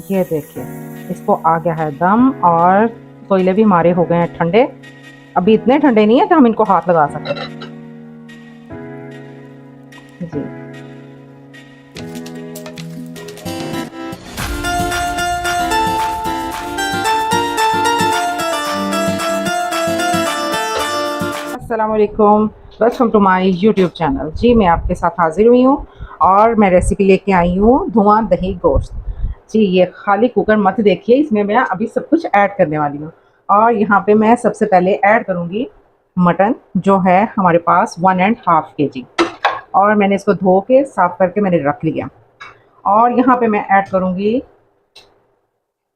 ये देखिए, इसको आ गया है दम और कोयले भी हमारे हो गए हैं ठंडे। अभी इतने ठंडे नहीं है कि हम इनको हाथ लगा सकें। जी अस्सलाम वालेकुम, welcome to my YouTube channel. जी मैं आपके साथ हाजिर हुई हूँ और मैं रेसिपी लेके आई हूँ धुआं दही गोश्त। जी ये खाली कुकर मत देखिए, इसमें मैं अभी सब कुछ ऐड करने वाली हूँ। और यहाँ पे मैं सबसे पहले ऐड करूँगी मटन, जो है हमारे पास 1.5 kg। और मैंने इसको धो के साफ करके मैंने रख लिया। और यहाँ पे मैं ऐड करूँगी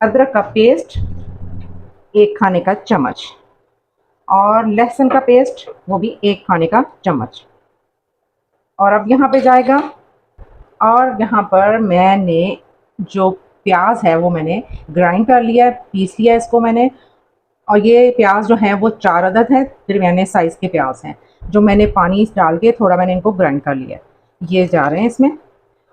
अदरक का पेस्ट 1 खाने का चम्मच, और लहसुन का पेस्ट वो भी 1 खाने का चम्मच। और अब यहाँ पे जाएगा, और यहाँ पर मैंने जो प्याज है वो मैंने ग्राइंड कर लिया है, पीस लिया इसको मैंने। और ये प्याज जो है वो 4 अदद है, दरमियाने साइज़ के प्याज हैं, जो मैंने पानी डाल के थोड़ा मैंने इनको ग्राइंड कर लिया है। ये जा रहे हैं इसमें।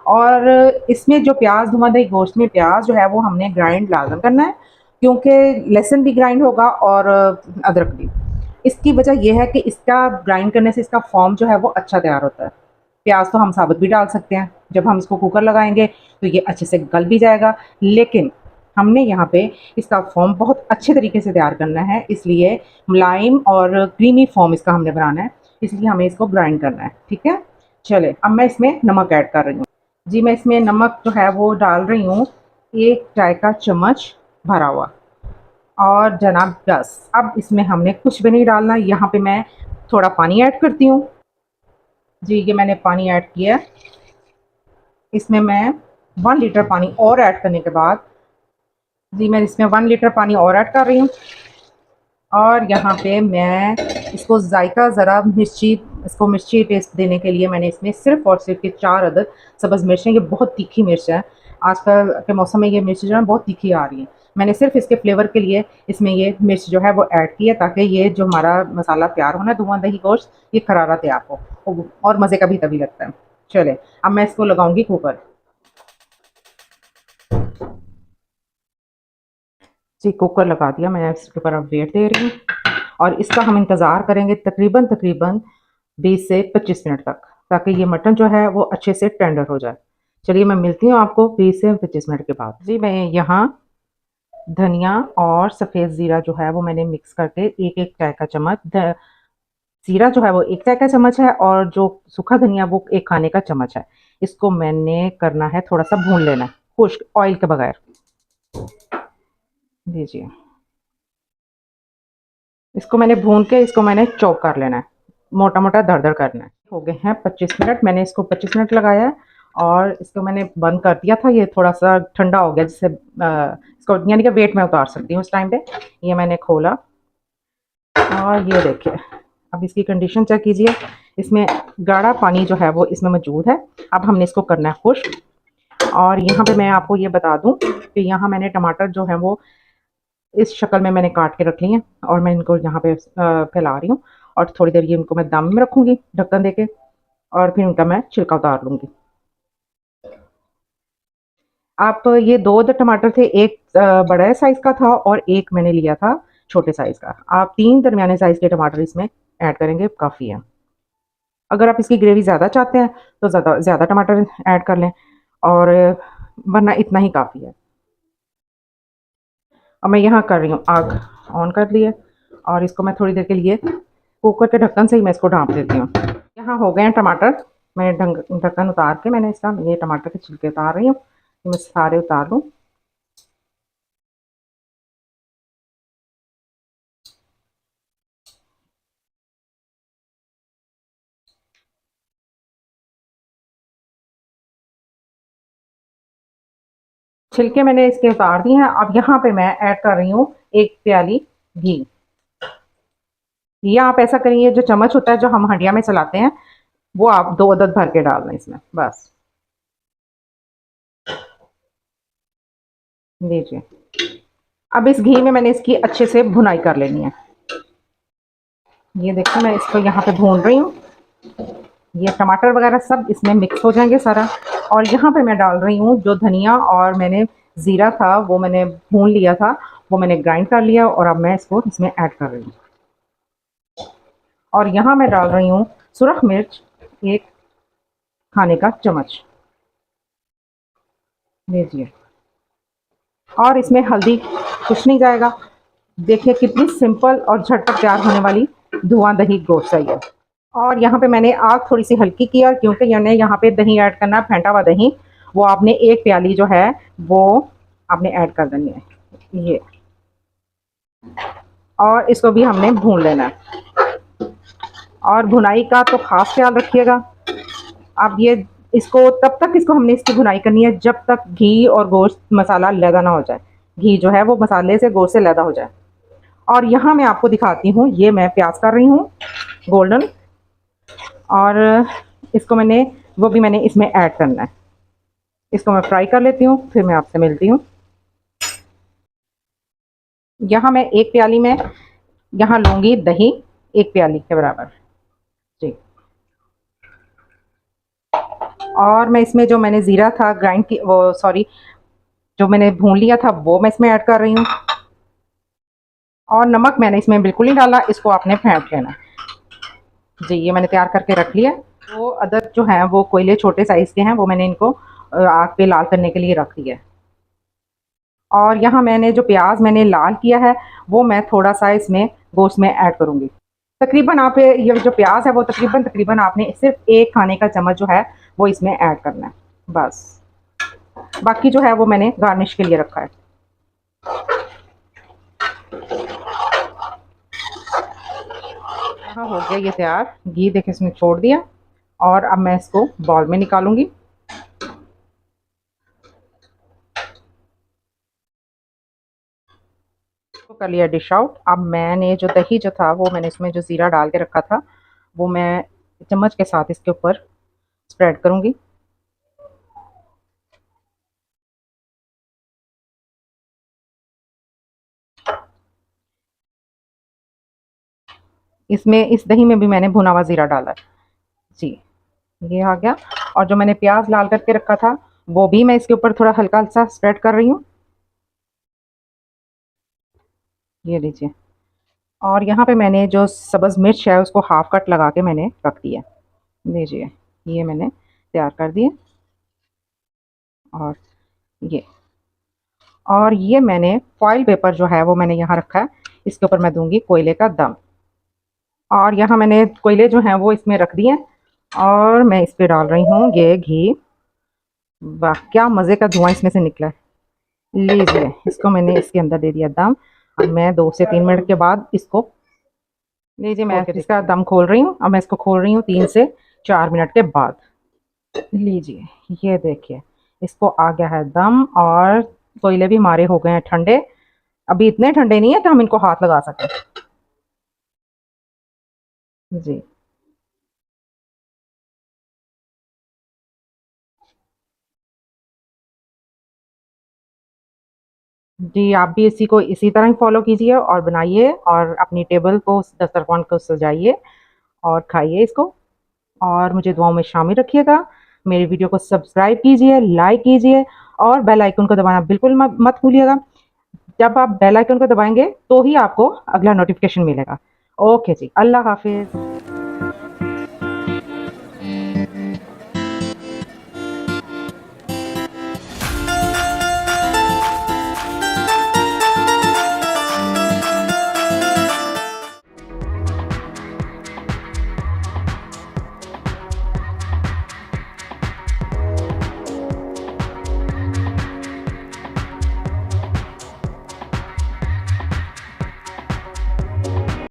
और इसमें जो प्याज धुआं दही गोश्त में प्याज जो है वो हमने ग्राइंड लाजम करना है, क्योंकि लहसुन भी ग्राइंड होगा और अदरक भी। इसकी वजह यह है कि इसका ग्राइंड करने से इसका फॉर्म जो है वो अच्छा तैयार होता है। प्याज तो हम साबुत भी डाल सकते हैं, जब हम इसको कुकर लगाएंगे तो ये अच्छे से गल भी जाएगा। लेकिन हमने यहाँ पे इसका फॉर्म बहुत अच्छे तरीके से तैयार करना है, इसलिए मुलायम और क्रीमी फॉर्म इसका हमने बनाना है, इसलिए हमें इसको ग्राइंड करना है। ठीक है, चले अब मैं इसमें नमक ऐड कर रही हूँ। जी मैं इसमें नमक जो है वो डाल रही हूँ 1 चाय का चम्मच भरा हुआ, और जनाब बस अब इसमें हमने कुछ भी नहीं डालना। यहाँ पे मैं थोड़ा पानी ऐड करती हूँ। जी ये मैंने पानी ऐड किया। इसमें मैं 1 लीटर पानी और ऐड करने के बाद, जी मैं इसमें 1 लीटर पानी और ऐड कर रही हूँ। और यहाँ पे मैं इसको जायका ज़रा मिर्ची टेस्ट देने के लिए मैंने इसमें सिर्फ़ और सिर्फ ये 4 अदद सब्ज़ मिर्चें, ये बहुत तीखी मिर्च है, आजकल के मौसम में ये मिर्च जो है बहुत तीखी आ रही है। मैंने सिर्फ इसके फ्लेवर के लिए इसमें ये मिर्च जो है वो ऐड की है, ताकि ये जो हमारा मसाला तैयार होना है धुआं दही गोश्त, ये करारा तैयार हो और मज़े का भी तभी लगता है। चले अब मैं इसको लगाऊंगी कुकर। जी कुकर लगा दिया, मैं इसके ऊपर अब वेट दे रही हूँ। और इसका हम इंतज़ार करेंगे तकरीबन तकरीबन 20 से 25 मिनट तक, ताकि ये मटन जो है वो अच्छे से टेंडर हो जाए। चलिए मैं मिलती हूँ आपको 20 से 25 मिनट के बाद। जी मैं यहाँ धनिया और सफ़ेद ज़ीरा जो है वो मैंने मिक्स करके एक एक चाय का चम्मच, ज़ीरा जो है वो 1 चाय का चम्मच है, और जो सूखा धनिया वो 1 खाने का चम्मच है। इसको मैंने करना है थोड़ा सा भून लेना है, खुश्क ऑयल के बगैर। दीजिए, इसको मैंने भून के इसको मैंने चॉप कर लेना है, मोटा मोटा दरदर करना है। हो गए हैं 25 मिनट, मैंने इसको 25 मिनट लगाया है, और इसको मैंने बंद कर दिया था। ये थोड़ा सा ठंडा हो गया, जिससे इसको यानी कि वेट में उतार सकती हूँ उस टाइम पे। ये मैंने खोला और ये देखिए, अब इसकी कंडीशन चेक कीजिए। इसमें गाढ़ा पानी जो है वो इसमें मौजूद है। अब हमने इसको करना है खुश्क। और यहाँ पे मैं आपको ये बता दूँ कि यहाँ मैंने टमाटर जो है वो इस शक्ल में मैंने काट के रख ली हैं, और मैं इनको यहाँ पे फैला रही हूँ। और थोड़ी देर ये इनको मैं दम में रखूँगी ढक्कन देके, और फिर इनका मैं छिलका उतार लूँगी। आप ये 2 अदद टमाटर थे, एक बड़ा साइज़ का था और एक मैंने लिया था छोटे साइज़ का। आप 3 दरमियाने साइज़ के टमाटर इसमें ऐड करेंगे, काफ़ी है। अगर आप इसकी ग्रेवी ज़्यादा चाहते हैं तो ज़्यादा ज़्यादा टमाटर ऐड कर लें, और वरना इतना ही काफ़ी है। अब मैं यहाँ कर रही हूँ आग ऑन कर ली है, और इसको मैं थोड़ी देर के लिए कुकर के ढक्कन से ही मैं इसको ढाँप देती हूँ। यहाँ हो गए हैं टमाटर, मैं ढक्कन उतार के मैंने इसका ये टमाटर के छिलके उतार रही हूँ। मैं सारे उतार लूँ। छिलके मैंने इसके उतार दिए हैं। अब यहाँ पे मैं ऐड कर रही हूँ 1 प्याली घी। या आप ऐसा करिए, जो चम्मच होता है जो हम हंडिया में चलाते हैं, वो आप 2 अदद भर के डाल दें इसमें, बस। लीजिए, अब इस घी में मैंने इसकी अच्छे से भुनाई कर लेनी है। ये देखिए, मैं इसको यहाँ पे भून रही हूँ। ये टमाटर वगैरह सब इसमें मिक्स हो जाएंगे सारा। और यहाँ पे मैं डाल रही हूँ जो धनिया और मैंने ज़ीरा था वो मैंने भून लिया था, वो मैंने ग्राइंड कर लिया और अब मैं इसको इसमें ऐड कर रही हूँ। और यहाँ मैं डाल रही हूँ सुरख मिर्च 1 खाने का चम्मच, लीजिए। और इसमें हल्दी कुछ नहीं जाएगा। देखिए कितनी सिंपल और झटपट तैयार होने वाली धुआं दही गोश्त है ये। और यहाँ पे मैंने आग थोड़ी सी हल्की की है क्योंकि मैंने यहाँ पे दही ऐड करना है, फेंटा हुआ दही। वो आपने 1 प्याली जो है वो आपने ऐड कर देनी है ये। और इसको भी हमने भून लेना है। और भुनाई का तो खास ख्याल रखिएगा। अब ये इसको तब तक इसको हमने इसकी भुनाई करनी है जब तक घी और गोश्त मसाला लैदा ना हो जाए। घी जो है वो मसाले से गोश्त से लैदा हो जाए। और यहाँ मैं आपको दिखाती हूँ, ये मैं प्याज कर रही हूँ गोल्डन। और इसको मैंने इसमें ऐड करना है। इसको मैं फ्राई कर लेती हूँ, फिर मैं आपसे मिलती हूँ। यहाँ मैं 1 प्याली में यहाँ लूँगी दही, 1 प्याली के बराबर जी। और मैं इसमें जो मैंने ज़ीरा था ग्राइंड की, वो सॉरी, जो मैंने भून लिया था वो मैं इसमें ऐड कर रही हूँ। और नमक मैंने इसमें बिल्कुल नहीं डाला, इसको आपने फेंट लेना जी। ये मैंने तैयार करके रख लिया। वो अदरक जो है वो कोयले छोटे साइज़ के हैं, वो मैंने इनको आग पे लाल करने के लिए रख दिया है। और यहाँ मैंने जो प्याज मैंने लाल किया है वो मैं थोड़ा सा इसमें गोश्त में ऐड करूँगी। तकरीबन आप ये जो प्याज है वो तकरीबन आपने सिर्फ 1 खाने का चम्मच जो है वो इसमें ऐड करना है बस। बाकी जो है वो मैंने गार्निश के लिए रखा है। यहाँ हो गया ये तैयार। घी देखिए इसमें छोड़ दिया। और अब मैं इसको बाउल में निकालूंगी। तो कर लिया डिश आउट। अब मैंने जो दही जो था वो मैंने इसमें जो ज़ीरा डाल के रखा था वो मैं चम्मच के साथ इसके ऊपर स्प्रेड करूंगी। इसमें इस दही में भी मैंने भुना हुआ ज़ीरा डाला है जी। ये आ गया। और जो मैंने प्याज लाल करके रखा था वो भी मैं इसके ऊपर थोड़ा हल्का सा स्प्रेड कर रही हूँ। ये लीजिए। और यहाँ पे मैंने जो सब्ज़ मिर्च है उसको हाफ कट लगा के मैंने रख दिया। लीजिए, ये मैंने तैयार कर दिए। और ये और ये मैंने फॉइल पेपर जो है वो मैंने यहाँ रखा है। इसके ऊपर मैं दूंगी कोयले का दम। और यहाँ मैंने कोयले जो हैं वो इसमें रख दिए। और मैं इस पे डाल रही हूँ ये घी। वाह क्या मज़े का धुआं इसमें से निकला है। लीजिए, इसको मैंने इसके अंदर दे दिया दम। अब मैं 2 से 3 मिनट के बाद इसको, लीजिए, मैं इसका दम खोल रही हूँ। अब मैं इसको खोल रही हूँ 3 से 4 मिनट के बाद। लीजिए, ये देखिए इसको आ गया है दम। और कोयले भी हमारे हो गए हैं ठंडे। अभी इतने ठंडे नहीं है तो हम इनको हाथ लगा सकें जी। जी, आप भी इसी को इसी तरह ही फॉलो कीजिए और बनाइए और अपनी टेबल को, दस्तरखान को सजाइए और खाइए इसको। और मुझे दुआओं में शामिल रखिएगा। मेरी वीडियो को सब्सक्राइब कीजिए, लाइक कीजिए और बेल आइकन को दबाना बिल्कुल मत भूलिएगा। जब आप बेल आइकन को दबाएंगे तो ही आपको अगला नोटिफिकेशन मिलेगा। ओके जी, अल्लाह हाफिज़।